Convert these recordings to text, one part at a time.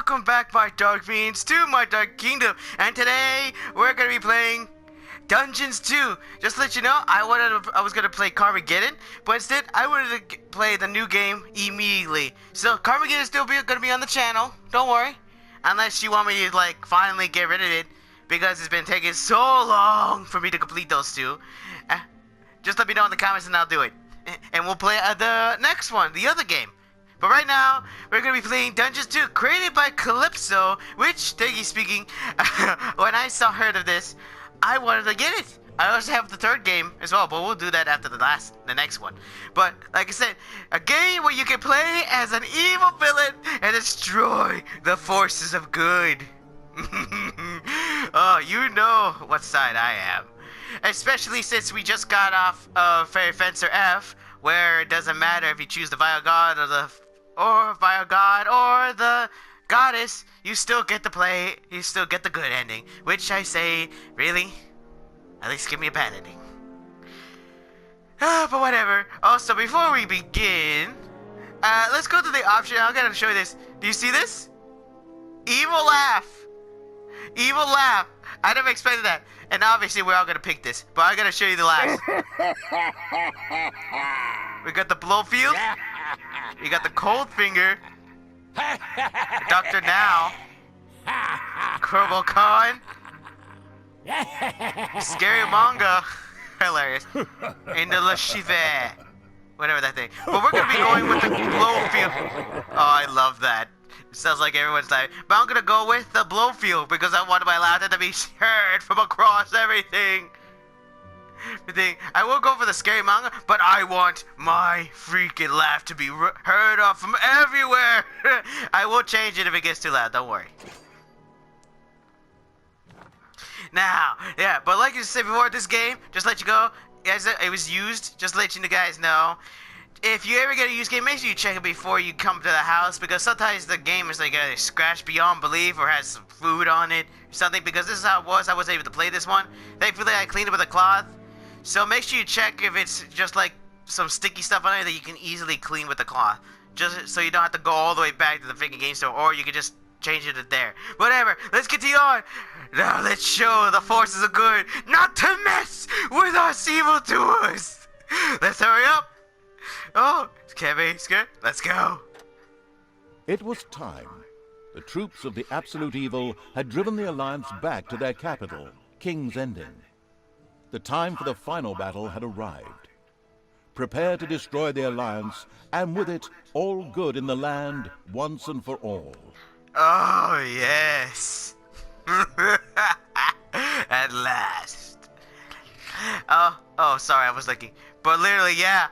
welcome back, my Dark Fiends, to my Dark Kingdom. And today, we're going to be playing Dungeons 2. Just to let you know, I was going to play Carmageddon, but instead, I wanted to play the new game immediately. So, Carmageddon is still going to be on the channel, don't worry. Unless you want me to, like, finally get rid of it, because it's been taking so long for me to complete those two. Just let me know in the comments and I'll do it. And we'll play the next one, the other game. But right now, we're going to be playing Dungeons 2, created by Calypso, which, technically speaking, when I heard of this, I wanted to get it. I also have the third game as well, but we'll do that after the next one. But, like I said, a game where you can play as an evil villain and destroy the forces of good. Oh, you know what side I am. Especially since we just got off of Fairy Fencer F, where it doesn't matter if you choose the Vile God or the Goddess, you still get to play, you still get the good ending. Which I say, really? At least give me a bad ending. But whatever. Also, before we begin, let's go to the option. I'm gonna show you this. Do you see this? Evil laugh. Evil laugh. I never expected that. And obviously we're all gonna pick this, but I'm gonna show you the laughs. We got the Blowfield. We got the Cold Finger. Dr. Now. Kerbal Khan. Scary Manga. Hilarious. And the Lashive. Whatever that thing. But we're gonna be going with the Blowfield. Oh, I love that. It sounds like everyone's dying. But I'm gonna go with the Blowfield because I want my laughter to be heard from across everything. I will go for the Scary Manga, but I want my freaking laugh to be heard off from everywhere. I will change it if it gets too loud, don't worry. Now, yeah, but like I said before, this game, just let you go, guys, it was used, just to let you guys know. If you ever get a used game, make sure you check it before you come to the house, because sometimes the game is like a scratch beyond belief or has some food on it or something, because this is how it was. I was able to play this one. Thankfully, I cleaned it with a cloth. So make sure you check if it's just like some sticky stuff on it that you can easily clean with the cloth. Just so you don't have to go all the way back to the freaking game store, or you can just change it there. Whatever, let's continue on. Now let's show the forces of good not to mess with us evil doers. Let's hurry up. Oh, can't be scared. Let's go. It was time. The troops of the Absolute Evil had driven the Alliance back to their capital, King's Ending. The time for the final battle had arrived. Prepare to destroy the Alliance, and with it, all good in the land once and for all. Oh, yes. At last. Oh, sorry, I was looking. But literally, yeah.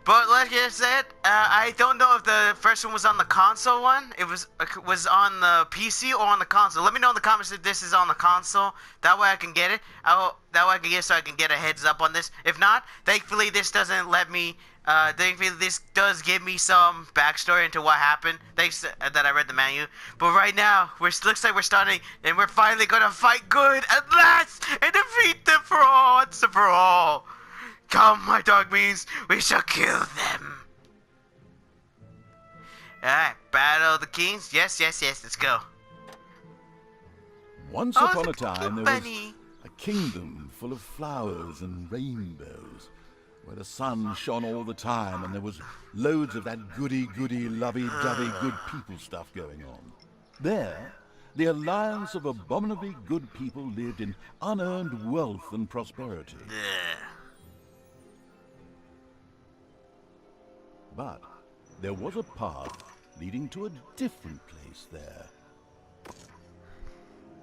But like I said, I don't know if the first one was on the console one. It was on the PC or on the console. Let me know in the comments if this is on the console. That way I can get it. That way I can get it so I can get a heads up on this. If not, thankfully this doesn't let me. Thankfully this does give me some backstory into what happened. Thanks that I read the menu. But right now, looks like we're starting, and we're finally gonna fight good at last and defeat them for all once and for all. Come, my dog means we shall kill them. Alright, Battle of the Kings. Yes, let's go. Once upon a time, there was a kingdom full of flowers and rainbows, where the sun shone all the time, and there was loads of that goody-goody, lovey-dovey good people stuff going on. There, the alliance of abominably good people lived in unearned wealth and prosperity. But there was a path leading to a different place there.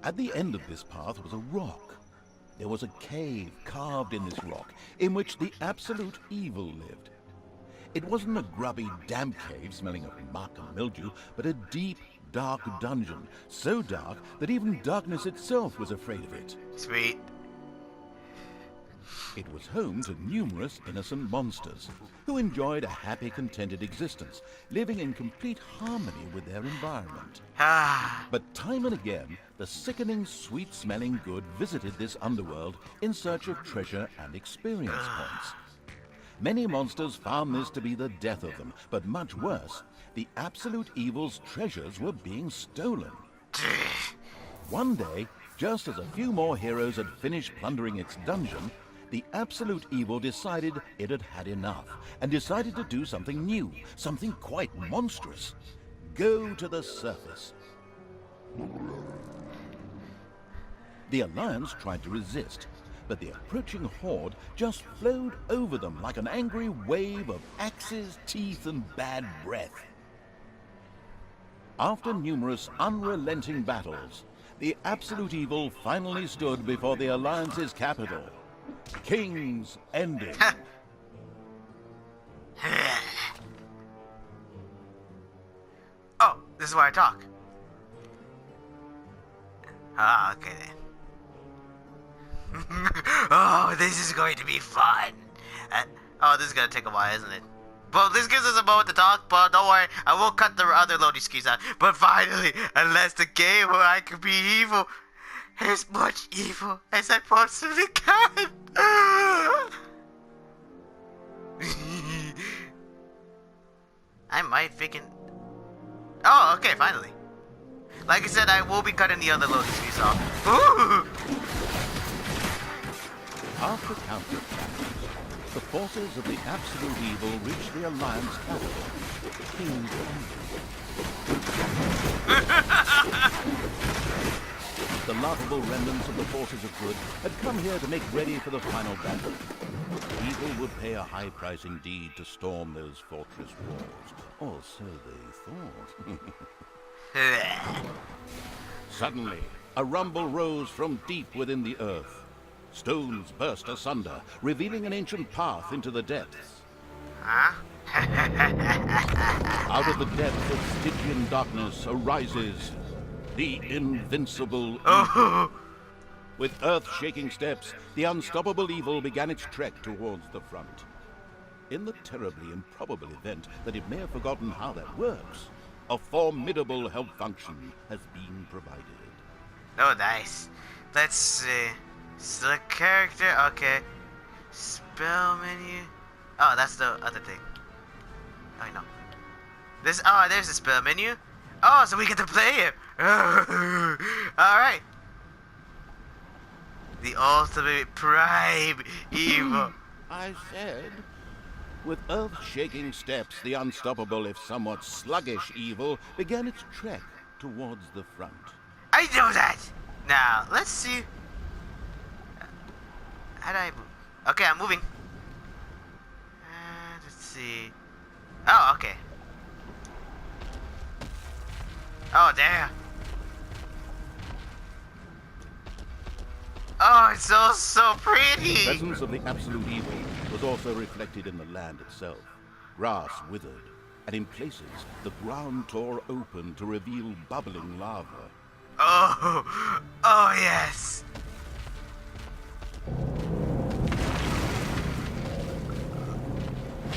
At the end of this path was a rock. There was a cave carved in this rock in which the Absolute Evil lived. It wasn't a grubby, damp cave smelling of muck and mildew, but a deep, dark dungeon, so dark that even darkness itself was afraid of it. Sweet. It was home to numerous innocent monsters who enjoyed a happy, contented existence, living in complete harmony with their environment. But time and again, the sickening, sweet-smelling good visited this underworld in search of treasure and experience points. Many monsters found this to be the death of them, but much worse, the Absolute Evil's treasures were being stolen. One day, just as a few more heroes had finished plundering its dungeon, the Absolute Evil decided it had had enough, and decided to do something new, something quite monstrous. Go to the surface. The Alliance tried to resist, but the approaching horde just flowed over them like an angry wave of axes, teeth, and bad breath. After numerous unrelenting battles, the Absolute Evil finally stood before the Alliance's capital, King's Ending. Oh, this is where I talk. Ah, okay then. Oh, this is going to be fun. Oh, this is gonna take a while, isn't it? Well, this gives us a moment to talk, but don't worry, I will cut the other loading screens out. But finally, at last a game where I can be evil. As much evil as I possibly can. I might freaking... Oh, okay, finally. Like I said, I will be cutting the other loading screens off. Ooh! After counterattack, the forces of the Absolute Evil reached the Alliance capital, King's Ending. The laughable remnants of the forces of good had come here to make ready for the final battle. Evil would pay a high price indeed to storm those fortress walls, or so they thought. Suddenly, a rumble rose from deep within the earth. Stones burst asunder, revealing an ancient path into the depths. Huh? Out of the depths of Stygian darkness arises the invincible Oh. Evil. With earth-shaking steps, the unstoppable Evil began its trek towards the front. In the terribly improbable event that it may have forgotten how that works, a formidable help function has been provided. Oh, nice. Let's see. Select character. Okay. Spell menu. Oh, that's the other thing. Oh, no. This. Oh, there's the spell menu. Oh, so we get to play it. Alright. The ultimate prime evil. I said, with earth-shaking steps, the unstoppable, if somewhat sluggish Evil began its trek towards the front. I know that. Now, let's see. How do I move? Okay, I'm moving. Let's see. Oh, okay. Oh, damn. Oh, it's all so pretty. The presence of the Absolute Evil was also reflected in the land itself. Grass withered, and in places, the ground tore open to reveal bubbling lava. Oh, oh yes.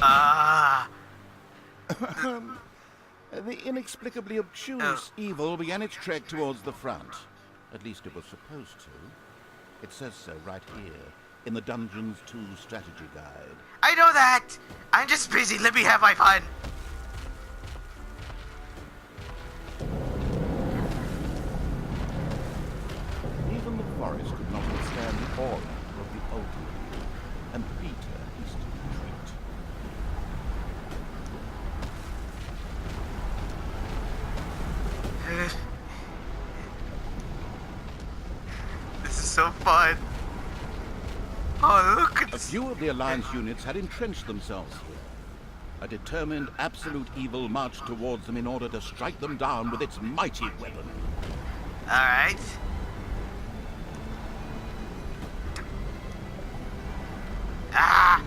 Ah. The inexplicably obtuse Evil began its trek towards the front. At least it was supposed to. It says so right here, in the Dungeons 2 strategy guide. I know that. I'm just busy. Let me have my fun. Even the forest could not withstand the aura of the ultimate Evil, and Peter is to retreat. This is so fun. Oh, look at A this. few of the Alliance units had entrenched themselves here. A determined Absolute Evil marched towards them in order to strike them down with its mighty weapon. All right. Ah.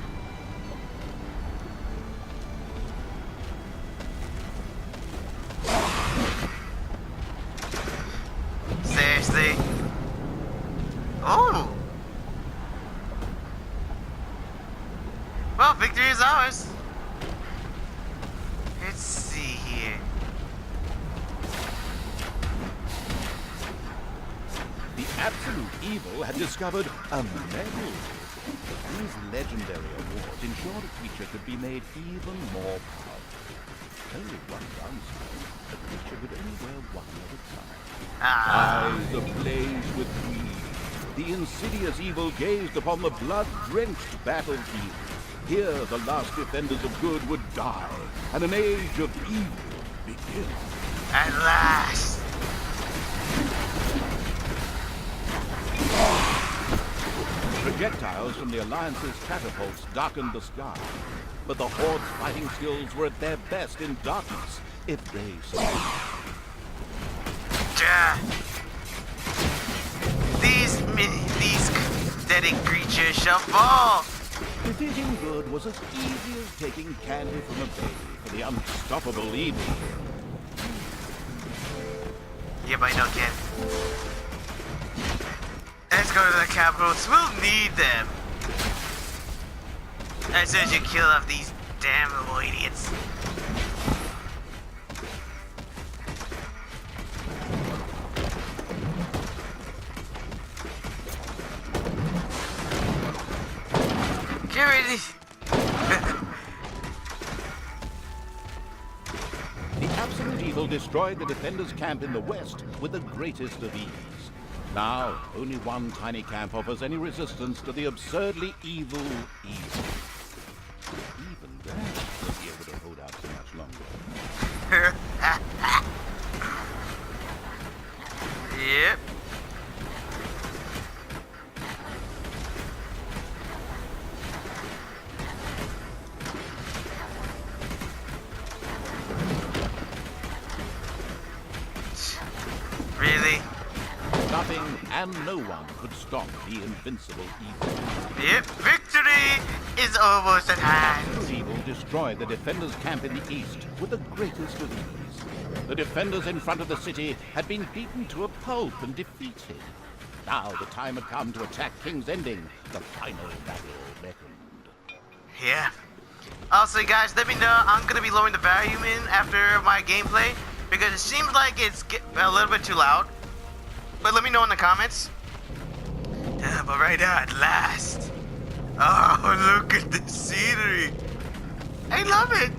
Seriously? Oh. Well, victory is ours. Let's see here. The Absolute Evil had discovered a medal. These legendary awards ensured a creature could be made even more powerful. Only one downside, the creature could only wear one at a time. Eyes ablaze with greed, the insidious evil gazed upon the blood-drenched battlefield. Here the last defenders of good would die, and an age of evil begin. At last! Projectiles from the Alliance's catapults darkened the sky, but the Horde's fighting skills were at their best in darkness, if they survived. These pathetic creatures shall fall! Defeating good was as easy as taking candy from a baby for the unstoppable evil. Yep, I know, Ken. Let's go to the capitals. We'll need them. As soon as you kill off these damn little idiots. Get ready. The absolute evil destroyed the defenders' camp in the west with the greatest of ease. Now, only one tiny camp offers any resistance to the absurdly evil evil. Even that won't be able to hold out too much longer. Yep. Really? Nothing and no one could stop the invincible evil. Yep, victory is almost at hand. The evil destroyed the defenders' camp in the east with the greatest of ease. The defenders in front of the city had been beaten to a pulp and defeated. Now the time had come to attack King's Ending. The final battle beckoned. Yeah. Also, guys, let me know. I'm gonna be lowering the volume in after my gameplay because it seems like it's a little bit too loud. But let me know in the comments. But right now, at last. Oh, look at the scenery. I love it.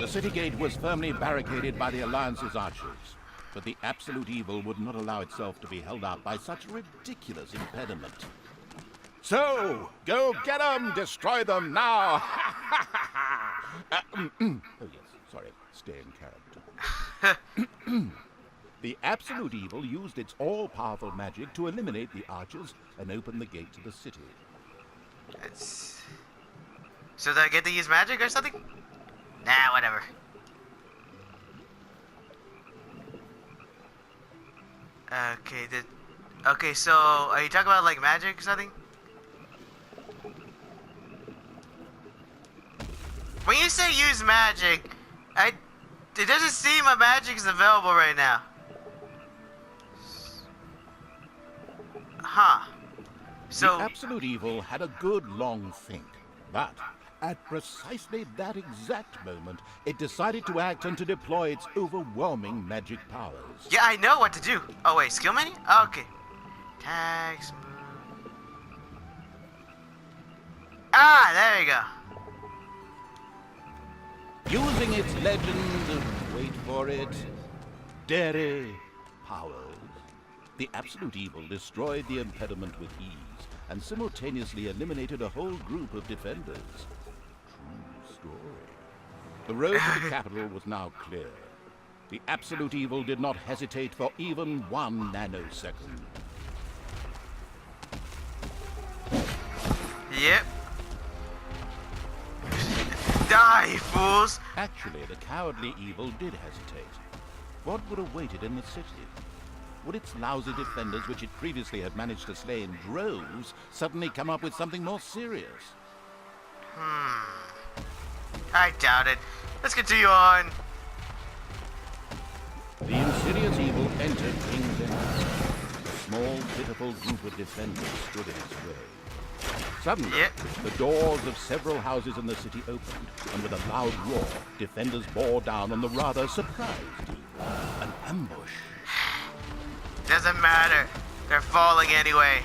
The city gate was firmly barricaded by the Alliance's archers, but the absolute evil would not allow itself to be held up by such a ridiculous impediment. So, go get them! Destroy them now! Oh yes, sorry, stay in character. The absolute evil used its all-powerful magic to eliminate the archers and open the gate to the city. So did I get to use magic or something? Nah, whatever. Okay, so are you talking about like magic or something? When you say use magic, it doesn't seem my magic is available right now. Huh. So the absolute evil had a good long think, but at precisely that exact moment, it decided to act and to deploy its overwhelming magic powers. yeah, I know what to do. Oh wait, skill menu? Okay. Tags. Ah, there you go. Using its legend, wait for it, dairy powers, the absolute evil destroyed the impediment with ease and simultaneously eliminated a whole group of defenders. True story. The road to the capital was now clear. The absolute evil did not hesitate for even 1 nanosecond. Yep. Die, fools! Actually, the cowardly evil did hesitate. What would have waited in the city? Would its lousy defenders, which it previously had managed to slay in droves, suddenly come up with something more serious? I doubt it. Let's continue on. The insidious evil entered King's Ending. A small, pitiful group of defenders stood in its way. Suddenly, the doors of several houses in the city opened, and with a loud roar, defenders bore down on the rather surprised evil. An ambush. Doesn't matter. They're falling anyway.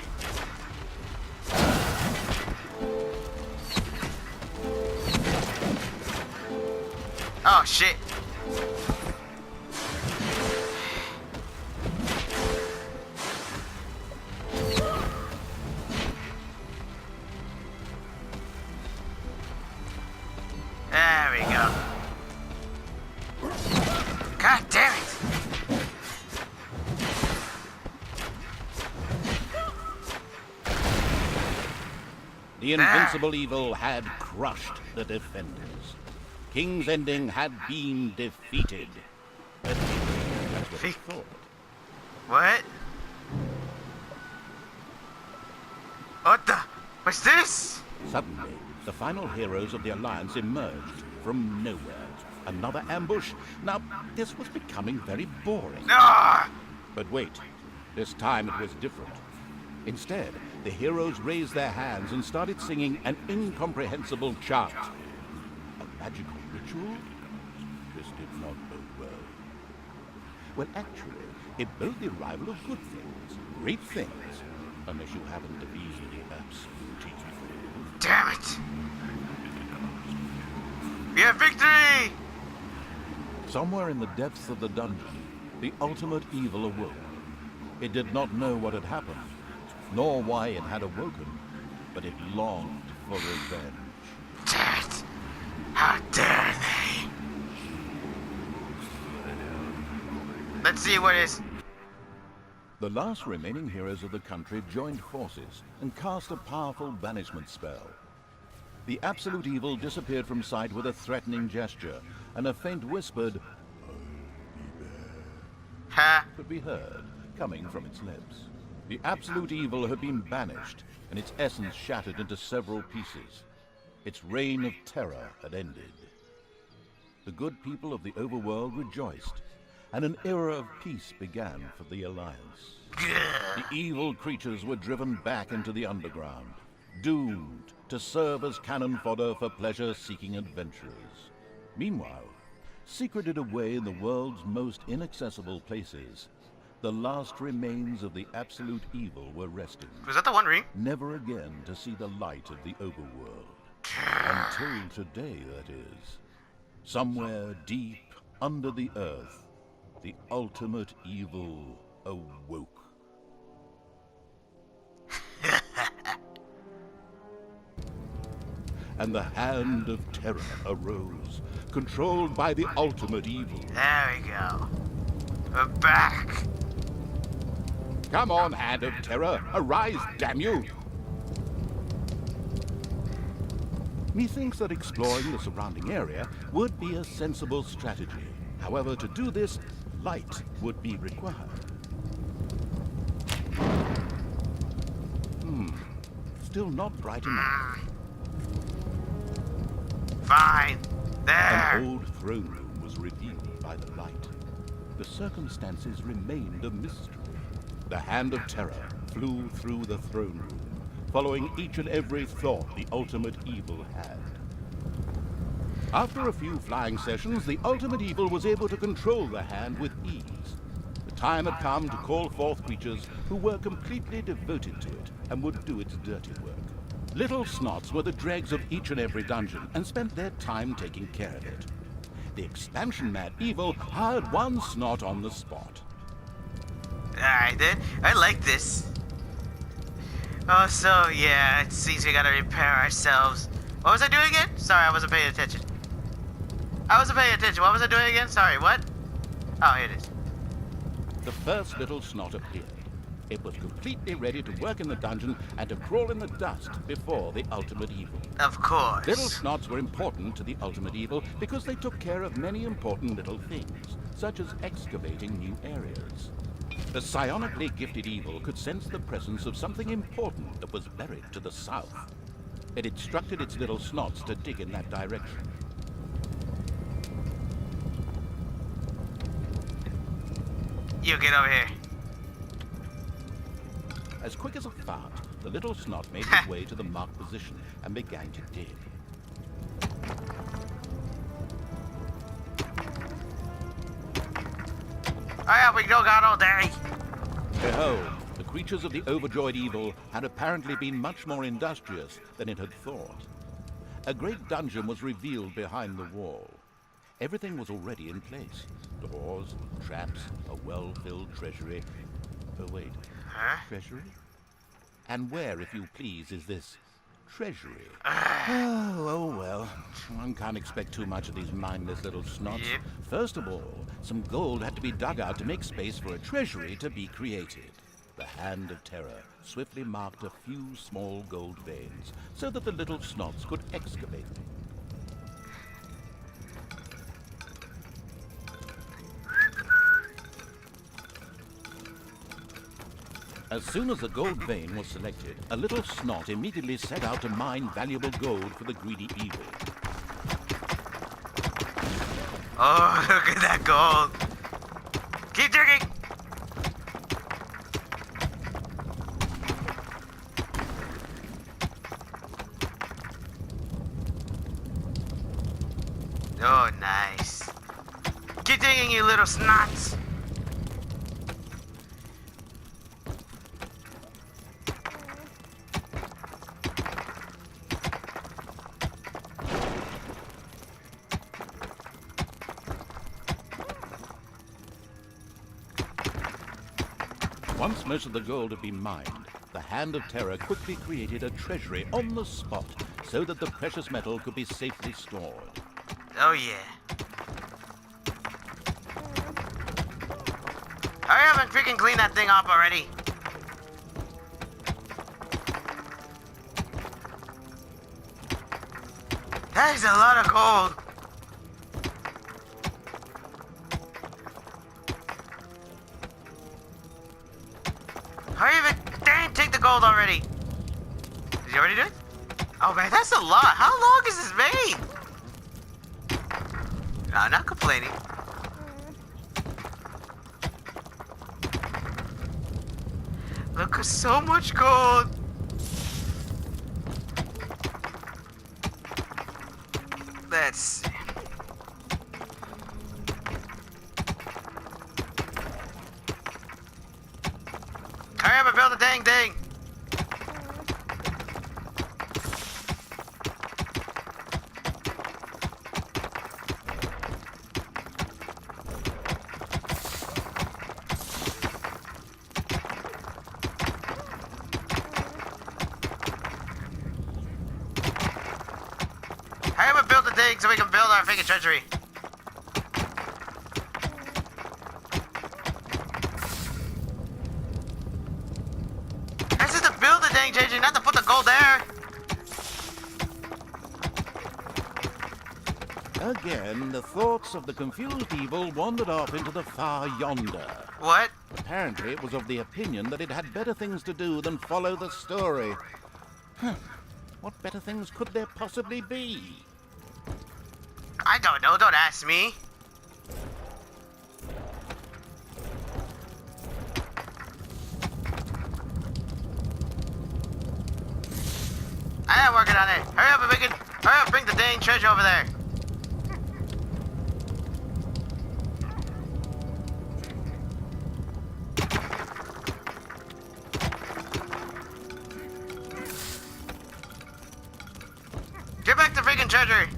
Oh, shit. There we go. God damn it. The invincible evil had crushed the defenders. King's Ending had been defeated. At least that's what he thought. What? What the? What's this? Suddenly, the final heroes of the Alliance emerged from nowhere. Another ambush? Now, this was becoming very boring. Ah! But wait, this time it was different. Instead, the heroes raised their hands and started singing an incomprehensible chant. A magical ritual? This did not bode well. Well, actually, it bode the arrival of good things, great things, unless you happen to be the absolute evil. Damn it! We have victory! Somewhere in the depths of the dungeon, the ultimate evil awoke. It did not know what had happened, nor why it had awoken, but it longed for revenge. Damn it! How dare they! Let's see what is... The last remaining heroes of the country joined forces and cast a powerful banishment spell. The absolute evil disappeared from sight with a threatening gesture, and a faint whispered, Ha! could be heard coming from its lips. The absolute evil had been banished, and its essence shattered into several pieces. Its reign of terror had ended. The good people of the overworld rejoiced, and an era of peace began for the Alliance. The evil creatures were driven back into the underground, doomed to serve as cannon fodder for pleasure-seeking adventurers. Meanwhile, secreted away in the world's most inaccessible places, the last remains of the absolute evil were resting, Was that the One Ring? never again to see the light of the overworld. Until today, that is. Somewhere deep under the earth, the ultimate evil awoke. And the Hand of Terror arose, controlled by the ultimate evil. There we go. We're back. Come on, Hand of Terror, arise, damn you! Methinks that exploring the surrounding area would be a sensible strategy. However, to do this, light would be required. Still not bright enough. Fine. There. An old throne room was revealed by the light. The circumstances remained a mystery. The Hand of Terror flew through the throne room, following each and every thought the ultimate evil had. After a few flying sessions, the ultimate evil was able to control the hand with ease. The time had come to call forth creatures who were completely devoted to it and would do its dirty work. Little Snots were the dregs of each and every dungeon and spent their time taking care of it. The expansion-mad evil hired one Snot on the spot. Alright then. I like this. Oh, so yeah, it seems we gotta repair ourselves. What was I doing again? Sorry, I wasn't paying attention. What was I doing again? Sorry, what? Oh, here it is. The first Little Snot appeared. It was completely ready to work in the dungeon and to crawl in the dust before the ultimate evil. Of course. Little Snots were important to the ultimate evil because they took care of many important little things, such as excavating new areas. The psionically gifted evil could sense the presence of something important that was buried to the south. It instructed its Little Snots to dig in that direction. You get over here. As quick as a fart, the Little Snot made his way to the marked position and began to dig. We don't got all day. Behold, the creatures of the overjoyed evil had apparently been much more industrious than it had thought. A great dungeon was revealed behind the wall. Everything was already in place. Doors, traps, a well-filled treasury. Oh, wait. Huh? Treasury? And where, if you please, is this treasury? Oh, well. One can't expect too much of these mindless little snots. Yep. First of all, some gold had to be dug out to make space for a treasury to be created. The Hand of Terror swiftly marked a few small gold veins so that the little snots could excavate them. As soon as the gold vein was selected, a little snot immediately set out to mine valuable gold for the greedy evil. Oh, look at that gold. Keep digging. Oh, nice. Keep digging, you little snots. Once most of the gold had been mined, the Hand of Terror quickly created a treasury on the spot so that the precious metal could be safely stored. Oh, yeah. Hurry up and freaking clean that thing up already. That is a lot of gold. Hurry up and dang, take the gold already. Did you already do it? Oh man, that's a lot. How long is this vein? No, I'm not complaining. Look, so much gold. Let's see. Hurry up and build the dang thing. Hurry up and build the thing so we can build our freaking treasury. This is to build the dang treasury, not to put the gold there. Again, the thoughts of the confused evil wandered off into the far yonder. What? Apparently, it was of the opinion that it had better things to do than follow the story. What better things could there possibly be? I don't know, don't ask me. I am working on it. Hurry up and hurry up, bring the dang treasure over there. Get back the freaking treasure.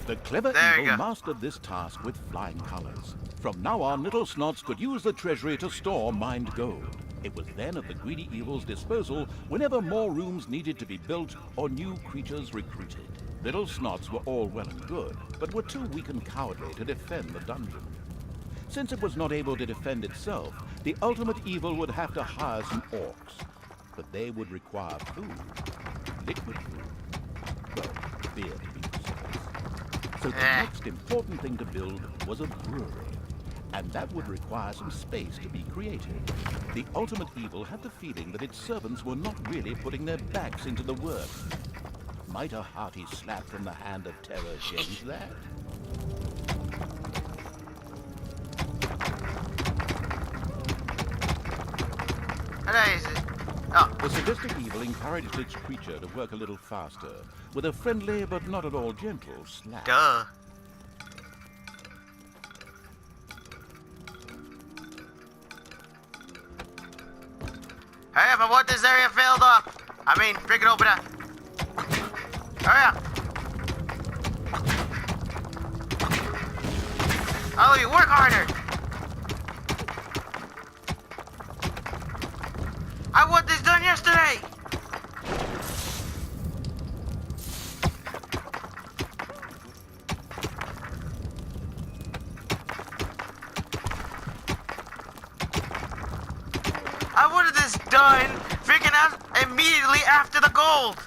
The clever There you evil go. mastered this task with flying colors. From now on, little snots could use the treasury to store mined gold. It was then at the greedy evil's disposal whenever more rooms needed to be built or new creatures recruited. Little snots were all well and good, but were too weak and cowardly to defend the dungeon. Since it was not able to defend itself, the ultimate evil would have to hire some orcs. But they would require food. Liquid food. Well, beer to be precise. So the next important thing to build was a brewery. And that would require some space to be created. The ultimate evil had the feeling that its servants were not really putting their backs into the work. Might a hearty slap from the Hand of Terror change that? Oh. The sadistic evil encouraged its creature to work a little faster, with a friendly but not at all gentle slap. Duh. Hurry up, I want this area filled up. I mean, freaking open up. Hurry up. Oh, you work harder. I want this done yesterday. I wanted this done freaking out immediately after the gold.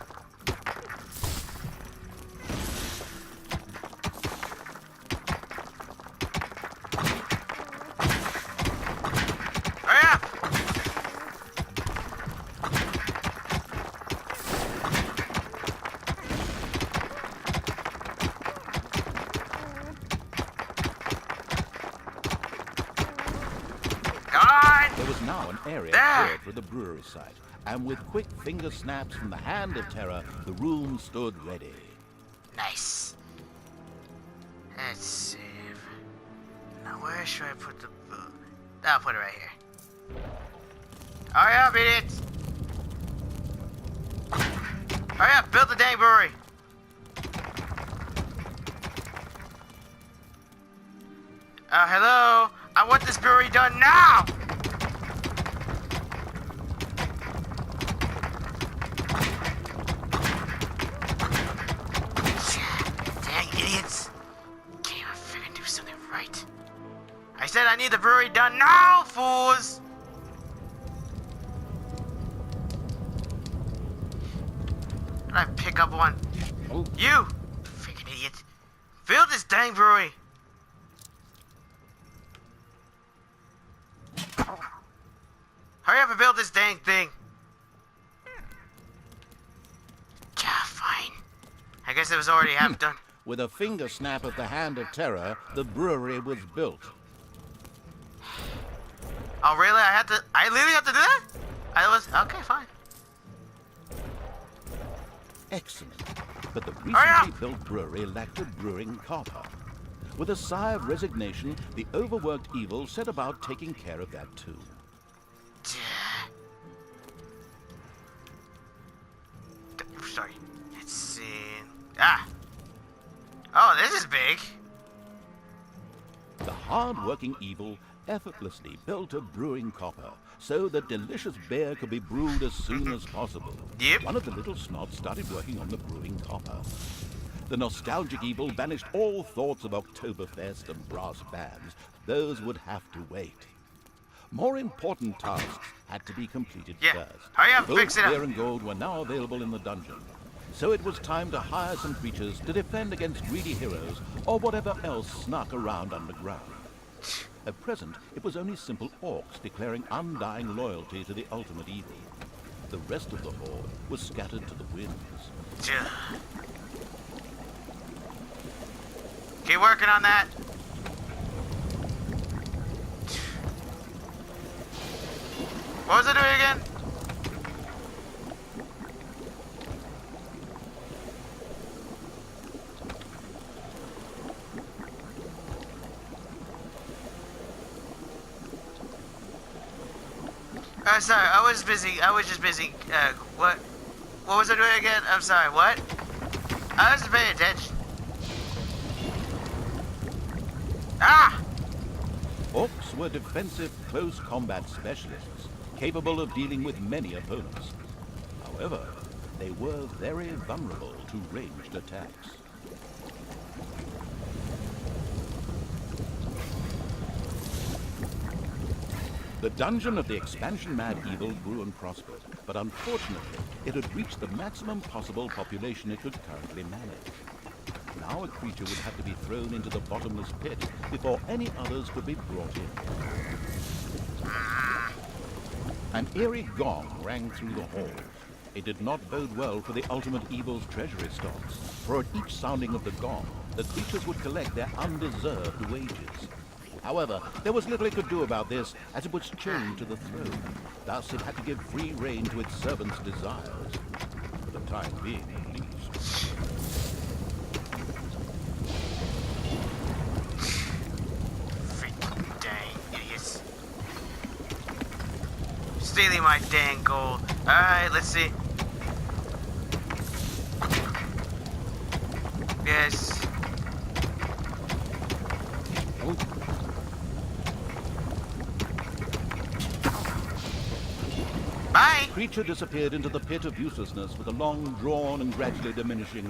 Hurry up. Come on. There was now an area There! cleared for the brewery site, and with quick finger snaps from the hand of terror, the room stood ready. Nice. Let's save. Now where should I put the book? I'll put it right here. Hurry up, idiots! Hurry up, build the dang brewery. Hello? I want this brewery done now! Dang idiots. Can't even freaking do something right. I said I need the brewery done now, fools! Did I pick up one? Oh. You! Freaking idiot. Build this dang brewery. Hurry up and build this dang thing. Yeah, fine. I guess it was already half done. With a finger snap of the hand of terror, the brewery was built. Oh, really? I literally have to do that? Okay, fine. Excellent. But the Hurry up! recently built brewery lacked a brewing copper. With a sigh of resignation, the overworked evil set about taking care of that too. Sorry. Let's see. Ah! Oh, this is big. The hard-working evil effortlessly built a brewing copper so that delicious beer could be brewed as soon as possible. Yep. One of the little snots started working on the brewing copper. The nostalgic evil banished all thoughts of Oktoberfest and brass bands. Those would have to wait. More important tasks had to be completed Yeah. first. Hurry up, Both fix it up. beer and gold were now available in the dungeon. So it was time to hire some creatures to defend against greedy heroes or whatever else snuck around underground. At present, it was only simple orcs declaring undying loyalty to the ultimate evil. The rest of the horde was scattered to the winds. Keep working on that. What was I doing again? Sorry, I was busy. I was just busy. What? What was I doing again? I'm sorry, what? I wasn't paying attention. Ah! Orcs were defensive close combat specialists, capable of dealing with many opponents. However, they were very vulnerable to ranged attacks. The dungeon of the expansion-mad evil grew and prospered, but unfortunately, it had reached the maximum possible population it could currently manage. Now a creature would have to be thrown into the bottomless pit before any others could be brought in. An eerie gong rang through the hall. It did not bode well for the ultimate evil's treasury stocks, for at each sounding of the gong, the creatures would collect their undeserved wages. However, there was little it could do about this, as it was chained to the throne. Thus, it had to give free rein to its servants' desires. For the time being, at least. Freaking dang idiots. Stealing my dang gold. Alright, let's see. Yes. Bye! The creature disappeared into the pit of uselessness with a long drawn and gradually diminishing.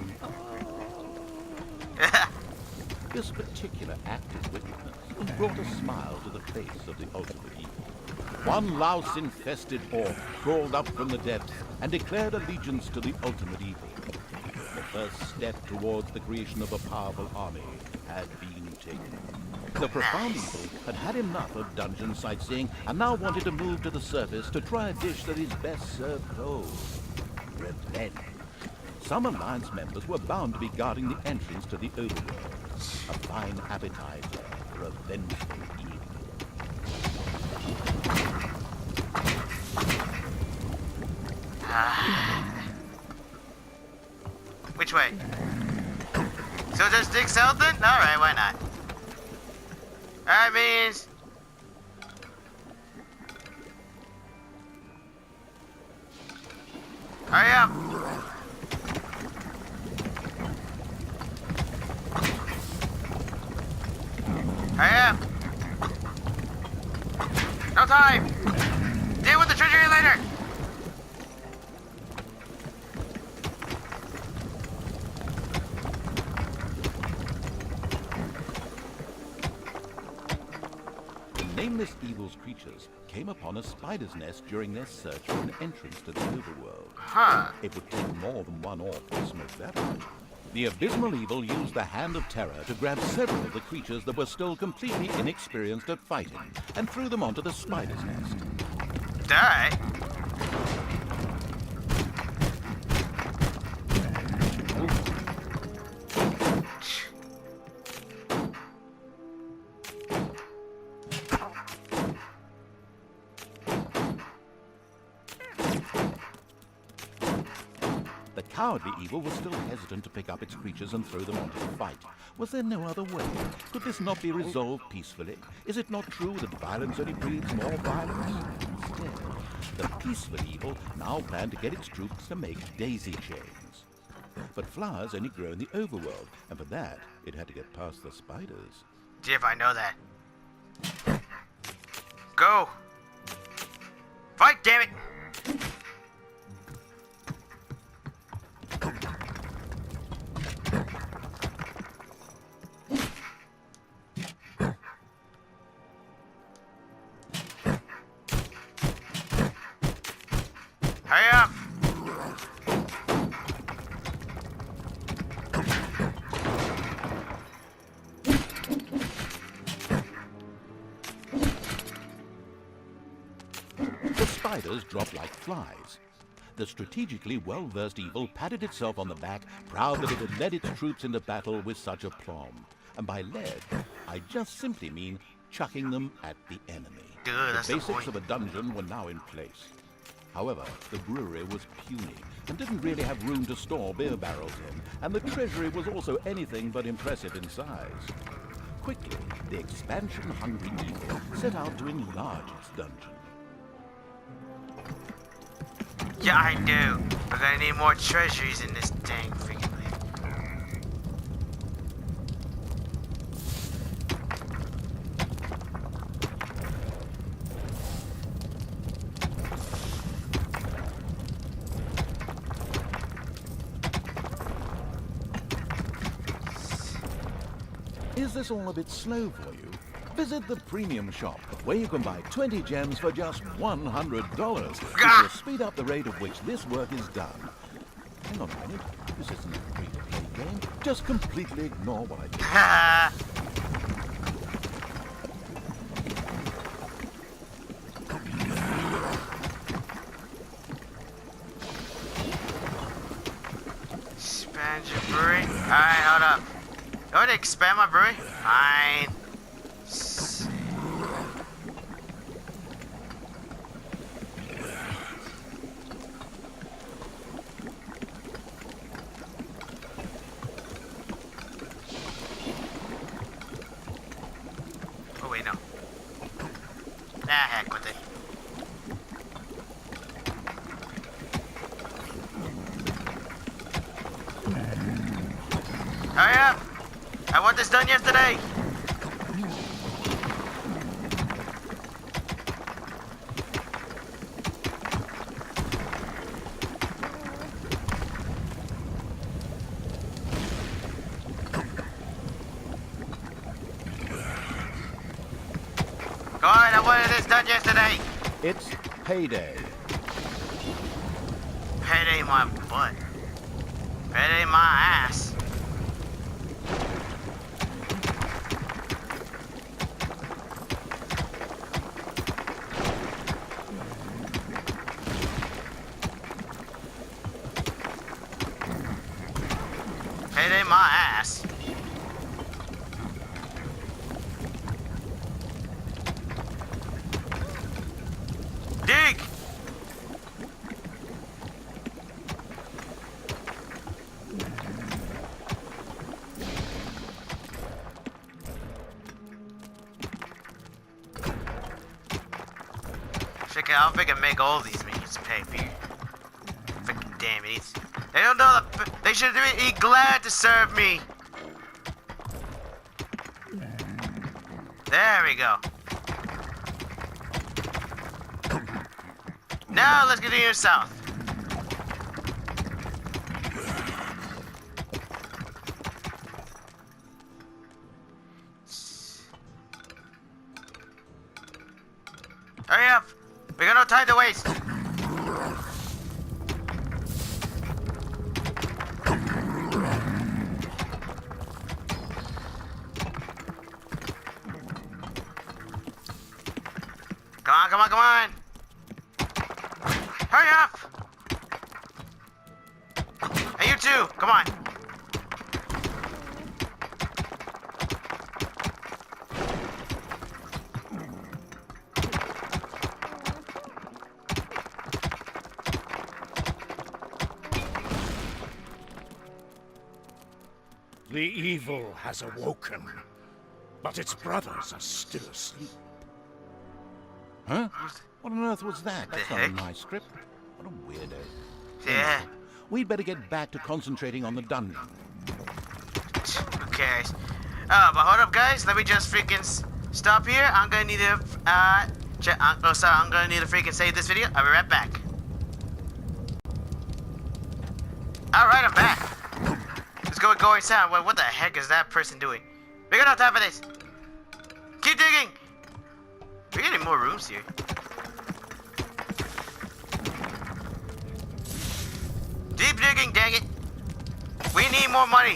This particular act of wickedness brought a smile to the face of the ultimate evil. One louse-infested orc crawled up from the depths and declared allegiance to the ultimate evil. The first step towards the creation of a powerful army had been taken. The profound evil had had enough of dungeon sightseeing and now wanted to move to the surface to try a dish that is best served cold. Revenge. Some Alliance members were bound to be guarding the entrance to the overworld. A fine appetizer for a vengeful evil. Which way? So just dig south then? Alright, why not? Alright, means. Hurry up! Hurry up! No time! Deal with the treasury later! Nameless evil's creatures came upon a spider's nest during their search for an entrance to the overworld. Huh. It would take more than one orc to smoke that out. The abysmal evil used the Hand of Terror to grab several of the creatures that were still completely inexperienced at fighting and threw them onto the spider's nest. Alright. The cowardly evil was still hesitant to pick up its creatures and throw them onto the fight. Was there no other way? Could this not be resolved peacefully? Is it not true that violence only breeds more violence? Instead, the peaceful evil now planned to get its troops to make daisy chains. But flowers only grow in the overworld, and for that, it had to get past the spiders. See if I know that. Go! Fight, damn it! Hurry up! The spiders dropped like flies. The strategically well-versed evil patted itself on the back, proud that it had led its troops into battle with such aplomb. And by led, I just simply mean chucking them at the enemy. Dude, The that's the basics point. of a dungeon were now in place. However, the brewery was puny and didn't really have room to store beer barrels in, and the treasury was also anything but impressive in size. Quickly, the expansion-hungry evil set out to enlarge its dungeon. Yeah, I do. We're gonna need more treasuries in this dang freaking place. Is this all a bit slow for you? Visit the premium shop, where you can buy 20 gems for just $100, which will speed up the rate at which this work is done. Hang on a minute, this isn't a free-to-play game. Just completely ignore what I just Ha! Expand your brewery. Alright, hold up. You want to expand my brewery? Fine. wait, no. Ah, heck with it. Hurry up! I want this done yesterday! Go on, I wanted this done yesterday! It's payday. Payday my butt. Payday my ass. Payday my ass. Dig! I'll freaking make all these minions pay for you. Freaking damn idiots. They don't know they should be glad to serve me. There we go. Now let's continue south. Hurry up! We got no time to waste. Come on, come on, come on! Hurry up! Hey, you too! Come on! The evil has awoken, but its brothers are still asleep. Huh? What on earth was that? That's not in heck? my script. What a weirdo. Yeah. We'd better get back to concentrating on the dungeon. Who cares? But hold up, guys. Let me just freaking stop here. I'm gonna need to I'm gonna need to freaking save this video. I'll be right back. All right, I'm back. Let's go with going sound. What the heck is that person doing? We got no time for this. Keep digging. We're getting more rooms here. Deep digging, dang it. We need more money.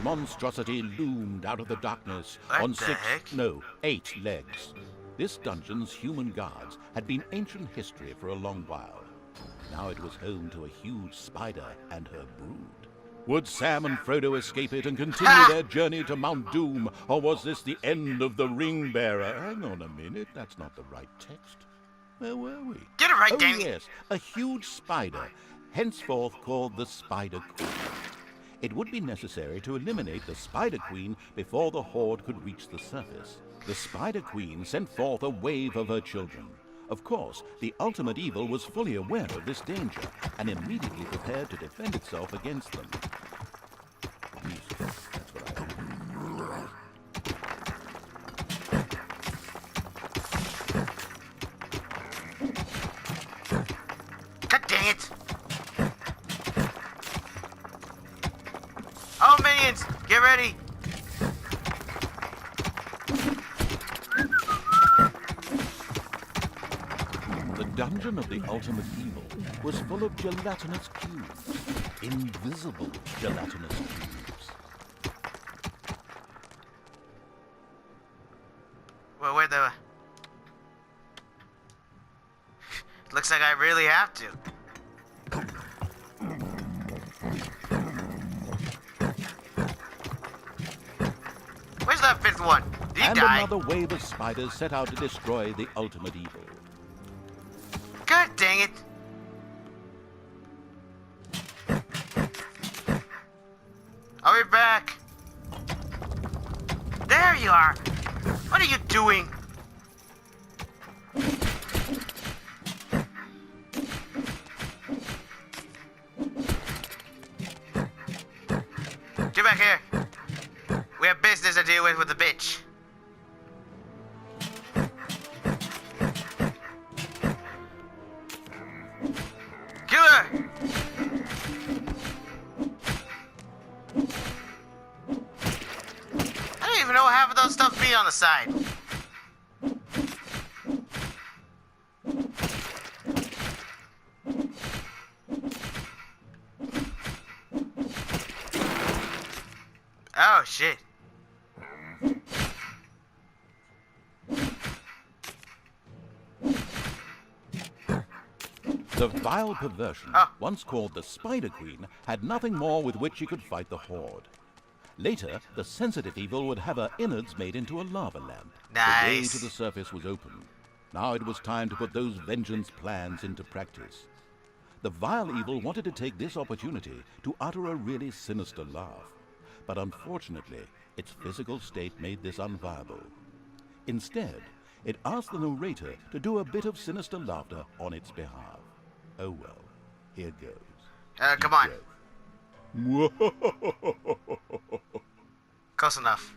Monstrosity loomed out of the darkness What on the heck? 8 legs. This dungeon's human guards had been ancient history for a long while. Now it was home to a huge spider and her brood. Would Sam and Frodo escape it and continue their journey to Mount Doom, or was this the end of the Ring Bearer? Hang on a minute, that's not the right text. Where were we? Get it right, Oh dang it. yes, a huge spider, henceforth called the Spider Queen. It would be necessary to eliminate the Spider Queen before the Horde could reach the surface. The Spider Queen sent forth a wave of her children. Of course, the ultimate evil was fully aware of this danger and immediately prepared to defend itself against them. That's what I God dang it. Oh, minions, get ready. The dungeon of the ultimate evil was full of gelatinous cubes. Invisible gelatinous cubes. Well, where the... Looks like I really have to. fourth one. Did he And die? another wave of spiders set out to destroy the ultimate evil. God dang it. I'll be back. There you are. What are you doing? Get back here. We have business to deal with the bitch. Kill her! I don't even know what half of those stuff be on the side. Oh shit. The vile perversion, Ah. once called the Spider Queen, had nothing more with which she could fight the Horde. Later, the sensitive evil would have her innards made into a lava lamp. The way Nice. to the surface was open. Now it was time to put those vengeance plans into practice. The vile evil wanted to take this opportunity to utter a really sinister laugh. But unfortunately, its physical state made this unviable. Instead, it asked the narrator to do a bit of sinister laughter on its behalf. Oh well, here goes. Come on. Deep Close enough.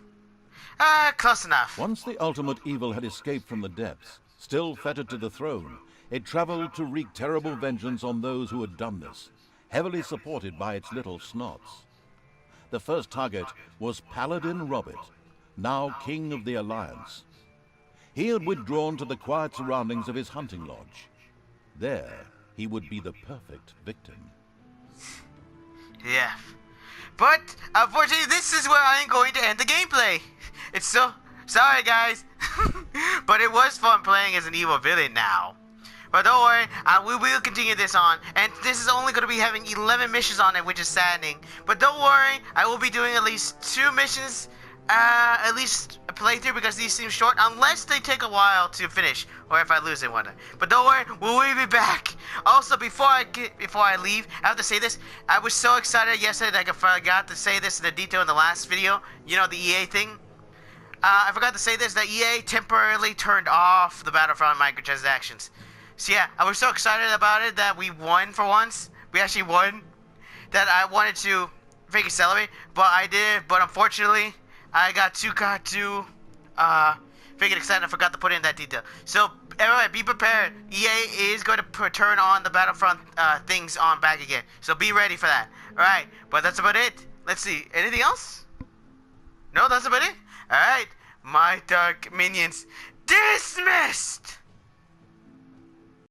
Close enough. Once the ultimate evil had escaped from the depths, still fettered to the throne, it traveled to wreak terrible vengeance on those who had done this, heavily supported by its little snots. The first target was Paladin Robert, now King of the Alliance. He had withdrawn to the quiet surroundings of his hunting lodge. There, he would be the perfect victim. Yeah. But, unfortunately, this is where I'm going to end the gameplay. It's so... Sorry, guys. But it was fun playing as an evil villain now. But don't worry, we will continue this on. And this is only going to be having 11 missions on it, which is saddening. But don't worry, I will be doing at least 2 missions, at least a playthrough, because these seem short, unless they take a while to finish, or if I lose it one day. But don't worry, we'll be back. Also, before I leave, I have to say this. I was so excited yesterday that I forgot to say this in the detail in the last video. You know, the EA thing. I forgot to say this, that EA temporarily turned off the Battlefront microtransactions. So yeah, I was so excited about it that we won for once. We actually won. That I wanted to freaking celebrate, but I did. But unfortunately, I got too freaking excited. I forgot to put in that detail. So everyone, be prepared. EA is going to turn on the Battlefront things on back again. So be ready for that. All right, but that's about it. Let's see. Anything else? No, that's about it. All right, my dark minions dismissed.